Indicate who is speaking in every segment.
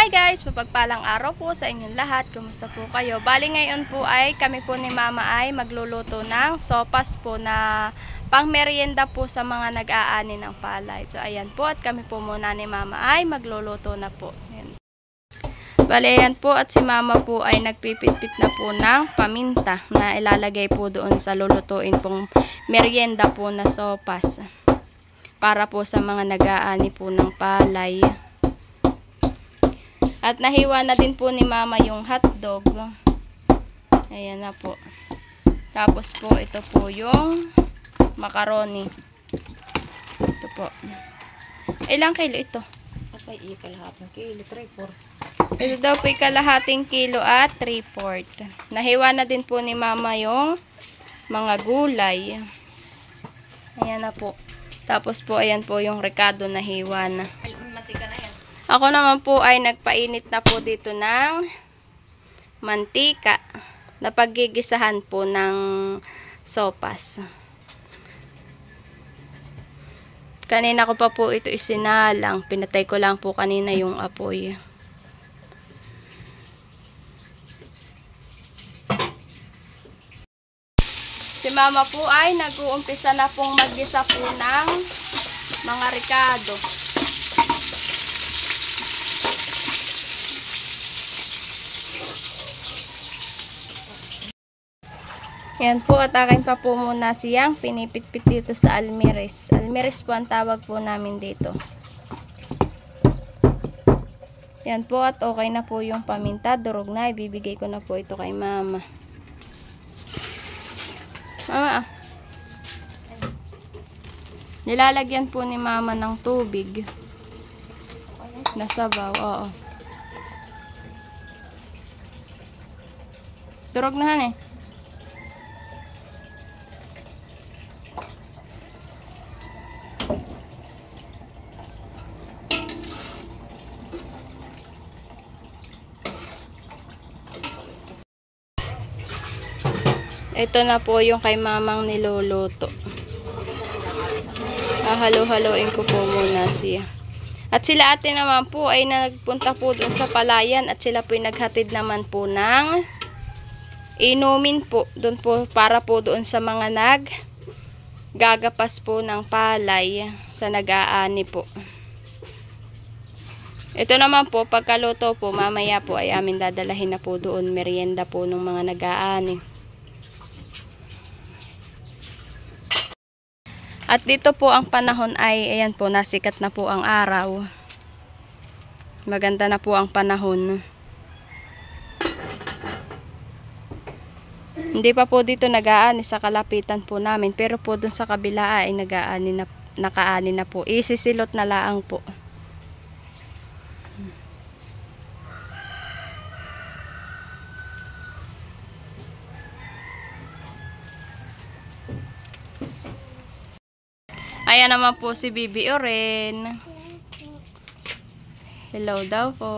Speaker 1: Hi guys! Mapagpalang araw po sa inyong lahat. Kumusta po kayo? Bali ngayon po ay kami po ni Mama ay magluluto ng sopas po na pang merienda po sa mga nag-aani ng palay. So ayan po at kami po muna ni Mama ay magluluto na po. Ayan. Bali ayan po at si Mama po ay nagpipitpit na po ng paminta na ilalagay po doon sa lulutuin pong merienda po na sopas. Para po sa mga nag-aani po ng palay. At nahiwa na din po ni Mama yung hotdog. Ayan na po. Tapos po, ito po yung macaroni. Ito po. Ilang kilo ito?
Speaker 2: Apay, kalahating kilo, 3/4.
Speaker 1: Ito daw po kalahating kilo at 3/4. Nahiwa na din po ni Mama yung mga gulay. Ayan na po. Tapos po, ayan po yung rekado na hiwa na.
Speaker 2: Mantika na yan.
Speaker 1: Ako naman po ay nagpainit na po dito ng mantika na paggigisahan po ng sopas. Kanina ko pa po ito isinalang. Pinatay ko lang po kanina yung apoy. Si Mama po ay nag-uumpisa na pong maggisa po ng mga rekado. Yan po at akin pa po muna siyang pinipitpit dito sa almiris. Almiris po ang tawag po namin dito. Yan po at okay na po yung paminta. Durog na. Ibibigay ko na po ito kay Mama. Mama, nilalagyan po ni Mama ng tubig. Nasabaw, oo. Durog na han eh. Ito na po yung kay Mamang niluluto. Hahalo-haloin ko po muna siya. At sila ate naman po ay nagpunta po doon sa palayan at sila po ay naghatid naman po ng inumin po. Doon po para po doon sa mga gagapas po ng palay sa nag-aani po. Ito naman po pagkaluto po mamaya po ay amin dadalahin na po doon merienda po ng mga nag-aani. At dito po ang panahon ay, ayan po, nasikat na po ang araw. Maganda na po ang panahon. Hindi pa po dito nag-aani sa kalapitan po namin. Pero po dun sa kabila ay nakaani na po. Isisilot na laang po. Ayan naman po si Bibi Oren. Hello daw po.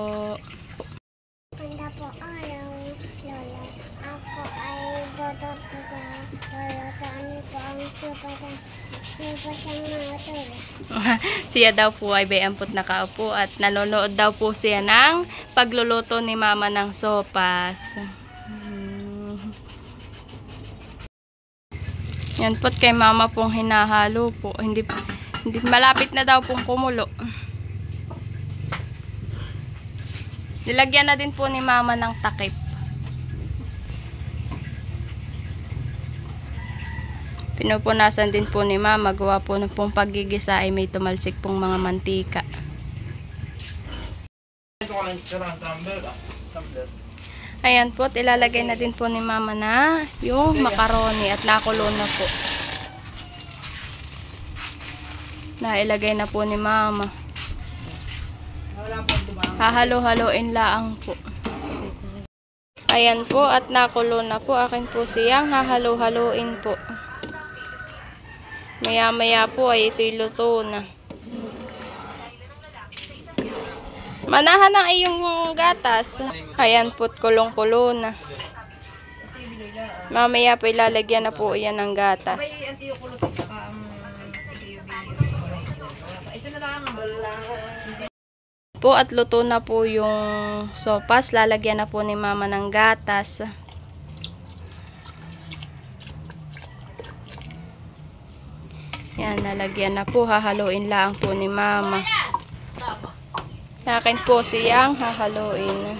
Speaker 3: Ganda po araw, Lola. Ako ay dodot po sa Lola. Saan po ang supas ang mga tula.
Speaker 1: Siya daw po ay bayampot nakaupo at nanonood daw po siya ng pagluluto ni Mama ng sopas. Yan po't kay Mama pong hinahalo po. Hindi malapit na daw pong kumulo. Nilagyan na din po ni Mama ng takip. Pinupunasan din po ni Mama. Gawa po na pong paggigisa ay may tumalsik pong mga mantika. Ayan po, ilalagay na din po ni Mama na yung macaroni at nakulo na po. Nailagay na po ni Mama. Hahalo-haloin laang po. Ayan po at nakulo na po. Akin po siyang hahalo-haloin po. Maya-maya po ay ito'y luto na. Manahan ang iyong gatas. Ayan po't kulong-kulo na. Mamaya po ilalagyan na po yan ng gatas.
Speaker 2: Ito na lang.
Speaker 1: po at luto na po yung sopas. Lalagyan na po ni mama ng gatas. Yan, nalagyan na po. Hahaluin lang po ni mama. Akin po siyang hahaluin.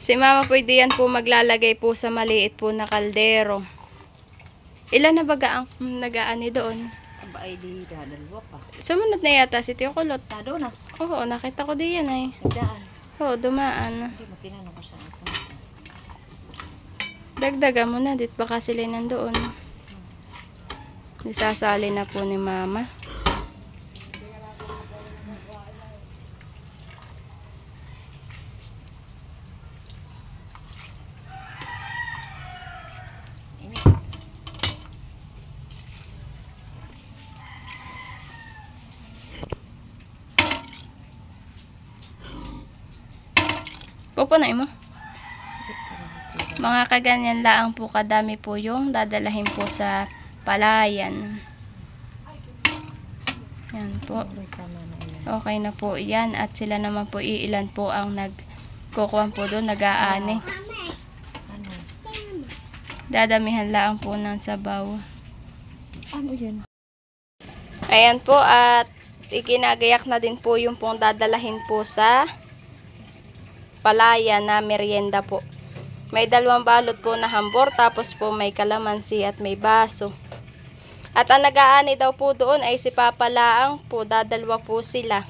Speaker 1: Si mama pwede yan po maglalagay po sa maliit po na kaldero. Ilan na baga ang nag-aani doon?
Speaker 2: Aba ay di dalawa pa.
Speaker 1: Sumunod na yata si Tio Kulot.
Speaker 2: Tado na.
Speaker 1: Oo, nakita ko diyan ay.
Speaker 2: Nagdaan.
Speaker 1: Oo, dumaan.
Speaker 2: Hindi mo tinanong ko sa akin.
Speaker 1: Dagdagan mo na, dit baka sila nandoon. Nisasali na po ni mama.
Speaker 2: Ini.
Speaker 1: Pupunain mo. Mga kaganyan lang po kadami po yung dadalahin po sa palayan. Yan po. Okay na po yan. At sila naman po iilan po ang nagkukuhan po doon, nag-aani.
Speaker 2: Ano?
Speaker 1: Dadamihan lang po ng sabaw.
Speaker 2: Ano yan?
Speaker 1: Ayan po, at ikinagayak na din po yung pong dadalahin po sa palayan na merienda po. May 2 balot po na hambor, tapos po may kalamansi at may baso. At ang nag-aani daw po doon ay si Papa Laang po, dadalwa po sila.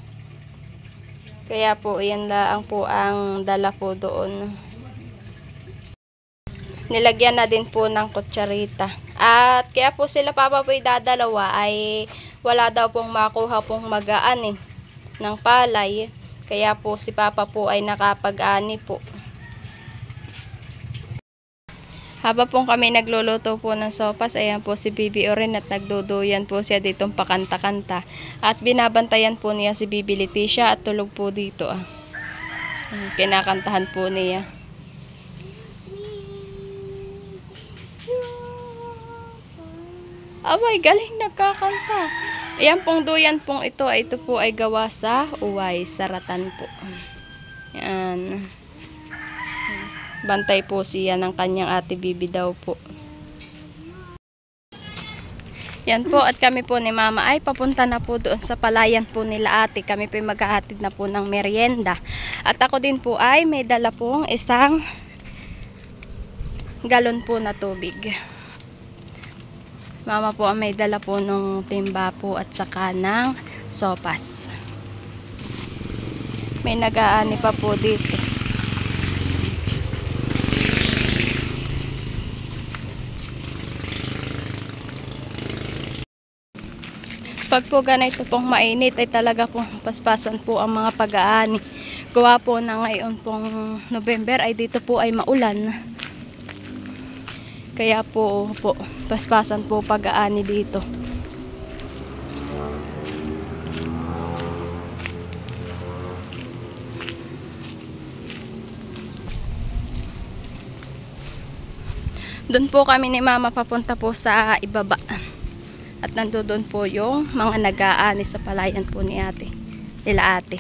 Speaker 1: Kaya po, yan laang po ang dala po doon. Nilagyan na din po ng kutsarita. At kaya po sila Papa po dadalawa ay wala daw pong makuha pong mag-aani ng palay. Kaya po si Papa po ay nakapag-ani po. Habang po kami nagluluto po ng sopas, ayan po si Bibi Oren at nagduduyan po siya ditong pakanta-kanta. At binabantayan po niya si Bibi Leticia at tulog po dito. Kinakantahan po niya. Abay, galing nagkakanta. Ayan pong duyan pong ito po ay gawa sa uway, saratan po. Yan. Bantay po siya ng kanyang ate Bibi daw po. Yan po, at kami po ni mama ay papunta na po doon sa palayan po nila ate. Kami po maghahatid na po ng merienda. At ako din po ay may dala pong isang galon po na tubig. Mama po ang may dala po ng timba po at saka ng sopas. May nag-aani pa po dito. Pag po ganito pong mainit ay talaga pong paspasan po ang mga pag-aani. Gawa po na ngayon pong November ay dito po ay maulan. Kaya po paspasan po pag-aani dito. Doon po kami ni mama papunta po sa ibaba. At nandoon po yung mga nag-aani sa palayan po ni ate. Nila ate.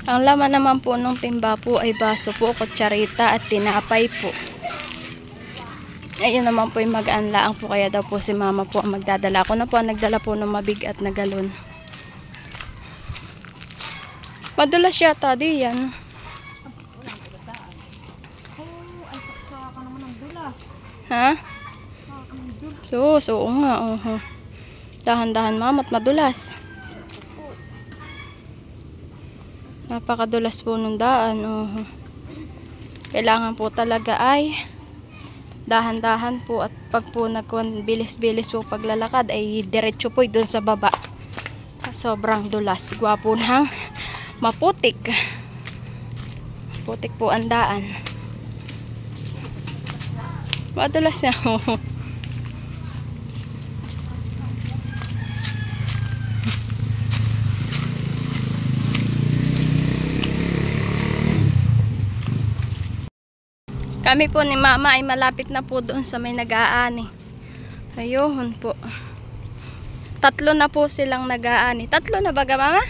Speaker 1: Ang laman naman po ng timba po ay baso po, kutsarita at tinapay po. Ayun naman po yung mag-aanlaang po, kaya daw po si mama po ang magdadala. Ako na po ang nagdala po ng mabigat na galon. Madulas yata di yan. Ha? So nga. Dahan-dahan mama at madulas. Napakadulas po nung daan. Kailangan po talaga ay dahan-dahan po, at pag po bilis-bilis po paglalakad ay diretso po doon sa baba. Sobrang dulas. Gwapo ng maputik. Putik po ang daan. Madulas niya. Kami po ni Mama ay malapit na po doon sa may nag-aani. Ayun po. 3 na po silang nag-aani. 3 na baga, Mama?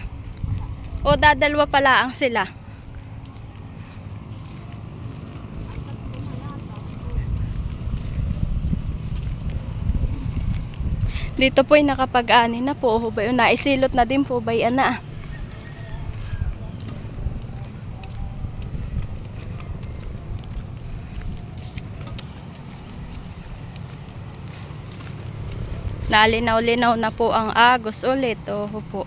Speaker 1: O dadalwa pala ang sila? Dito po ay nakapag-ani na po. O ba yun? Naisilot na din po ba yan na? Nalinaw-linaw na po ang agos ulit. Oho po.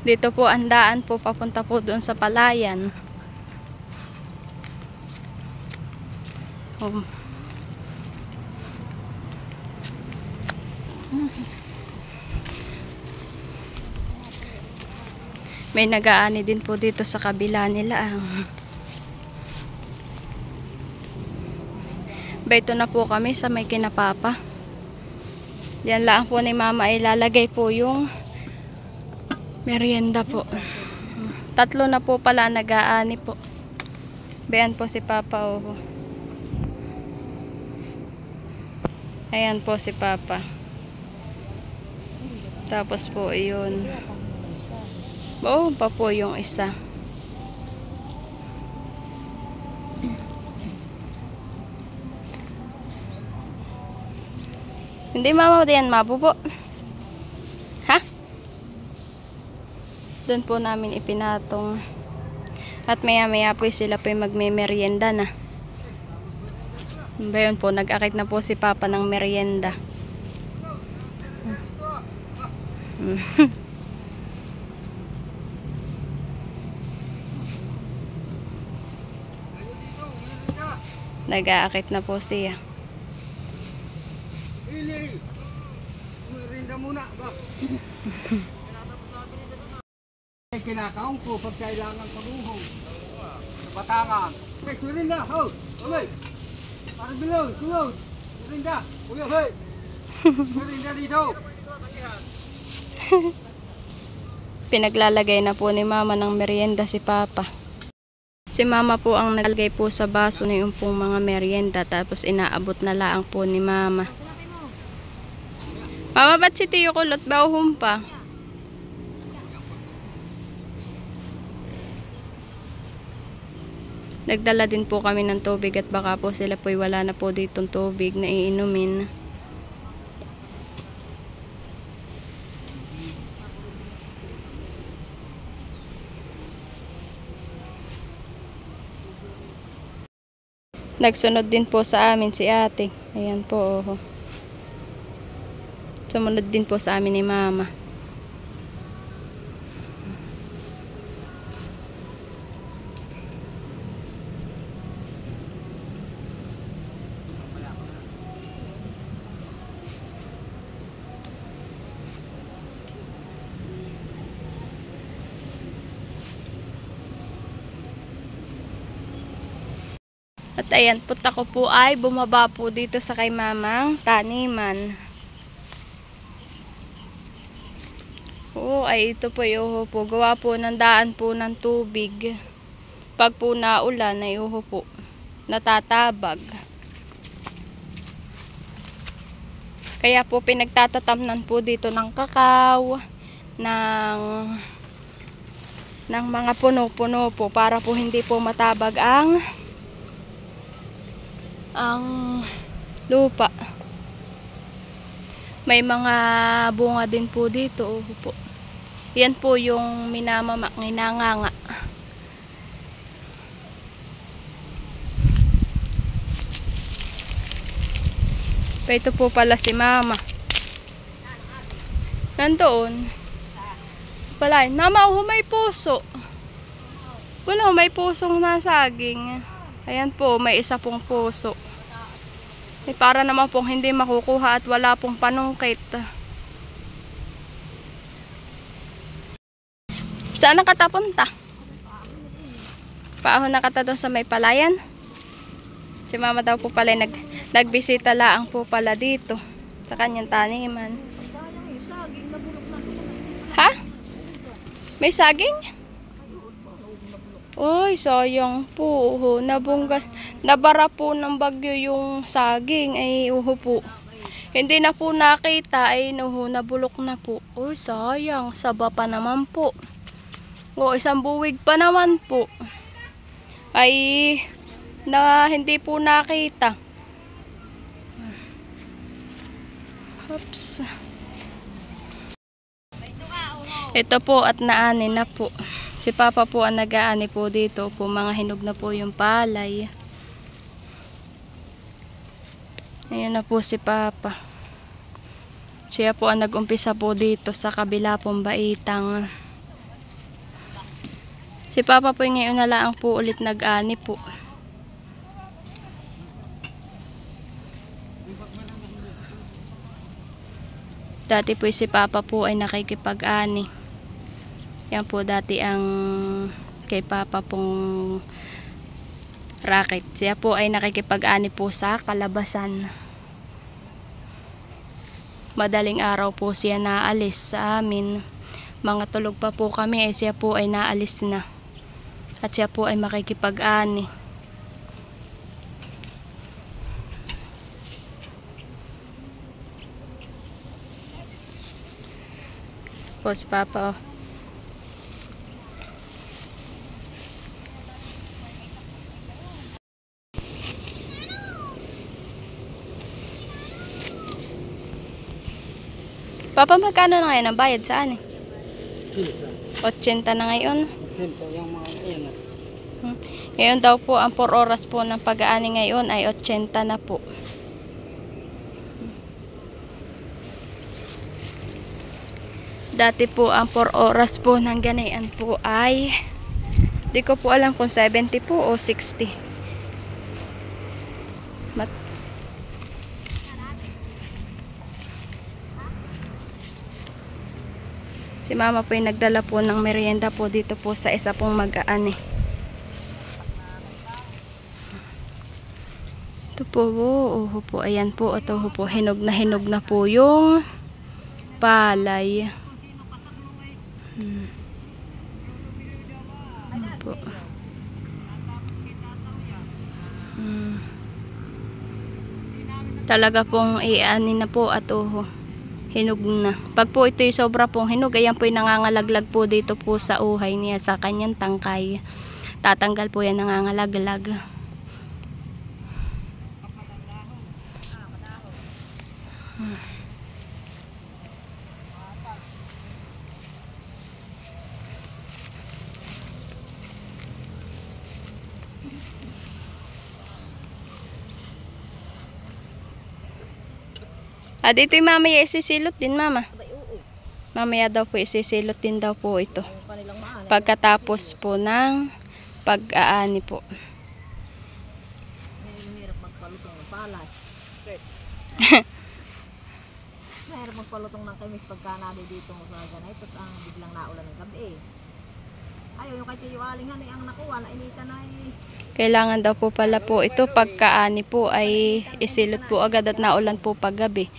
Speaker 1: Dito po ang daan po papunta po doon sa palayan. Oh. May nag-aani din po dito sa kabila nila. Beto na po kami sa may kinapapa. Diyan lang po ni Mama ay lalagay po yung merienda po. 3 na po pala nag-aani po. Bayan po si Papa. Oh. Ayan po si Papa. Tapos po yun. Oh, pa po yung isa. Hindi Mama diyan mabubo. Ha? Doon po namin ipinatong. At maya po sila po yung magme-merienda na. Bayon po, nag-akit na po si Papa ng merienda. Nag-aakit na po siya.
Speaker 4: Merinda muna ba? Kinakaong ko pag kailangan paguhong. Batangan. Hey, merinda, ho! Uloy! Parang bilog, tulog! Merinda! Uloy, hey! Merinda dito!
Speaker 1: Pinaglalagay na po ni Mama ng merienda si Papa. Si Mama po ang naglagay po sa baso na yung pong mga merienda, tapos inaabot na laang po ni Mama. Mama, ba't si Tiyo kulot ba humpa? Nagdala din po kami ng tubig at baka po sila po'y wala na po ditong tubig na iinumin. Nagsunod din po sa amin si ate. Ayan po. Oh. Sumunod din po sa amin ni Mama. At ayan, punta ko po ay bumaba po dito sa kay Mamang taniman. Oo, ay ito po yung po. Gawa po ng daan po ng tubig. Pag po naulan, ay po natatabag. Kaya po pinagtatatamnan po dito ng kakao, ng mga puno-puno po para po hindi po matabag ang lupa. May mga bunga din po dito. Po. Yan po yung minamamak, nanganga. Pa ito po pala si Mama. Nandoon. Pala, Mama, may puso. Puno, may pusong nasaging. Ayan po, may isa pong puso. Para naman pong hindi makukuha at wala pong panungkit. Saan nakatapunta? Paahon nakata doon sa may palayan. Si Mama daw po pala nagbisita laang po pala dito sa kanyang taniman. Ha? May saging? Ay, sayang po. Nabara po ng bagyo yung saging. Ay, po. Hindi na po nakita. Ay, nabulok na po. Uy, sayang. Saba pa naman po. O, isang buwig pa naman po. Ay, hindi po nakita. Oops. Ito po at naani na po. Si Papa po ang nag-aani po dito po. Mga hinog na po yung palay. Ayan na po si Papa. Siya po ang nag-umpisa po dito sa kabila pong baitang. Si Papa po ngayon na lang po ulit nag-ani po. Dati po si Papa po ay nakikipag-ani. Yan po dati ang kay Papa pong racket. Siya po ay nakikipag-ani po sa kalabasan. Madaling araw po siya naalis sa amin. Mga tulog pa po kami siya po ay naalis na. At siya po ay makikipag-ani. Po si Papa. Papa, magkano na ngayon ang bayad sa ani? 80 na ngayon. Ngayon daw po ang 4 oras po ng pag-aani ngayon ay 80 na po. Dati po ang 4 oras po ng ganayan po ay di ko po alam kung 70 po o 60. Si Mama po yung nagdala po ng merienda po dito po sa isa pong mag-aani. Ito po, po, ayan po, ito po, hinog na po yung palay. Po. Talaga pong iani na po at hinog na. Pag po ito yung sobra pong hinog, ayan po yung nangangalaglag po dito po sa uhay niya sa kanyang tangkay. Tatanggal po yan nangangalaglag. Dito yung mamaya isisilot din, Mama. Mamaya daw po isisilot din daw po ito. Pagkatapos po ng pag-aani po.
Speaker 2: Mahirap magpalutong ng palay. Mahirap magpalutong ng kamis pagka nadi dito sa ganay. Tapos ang biglang naulan ng gabi. Ayaw yung kay Tiwalingan ang nakuha na inita na
Speaker 1: Kailangan daw po pala po ito pagkaani po ay isilot po agad at naulan po paggabi.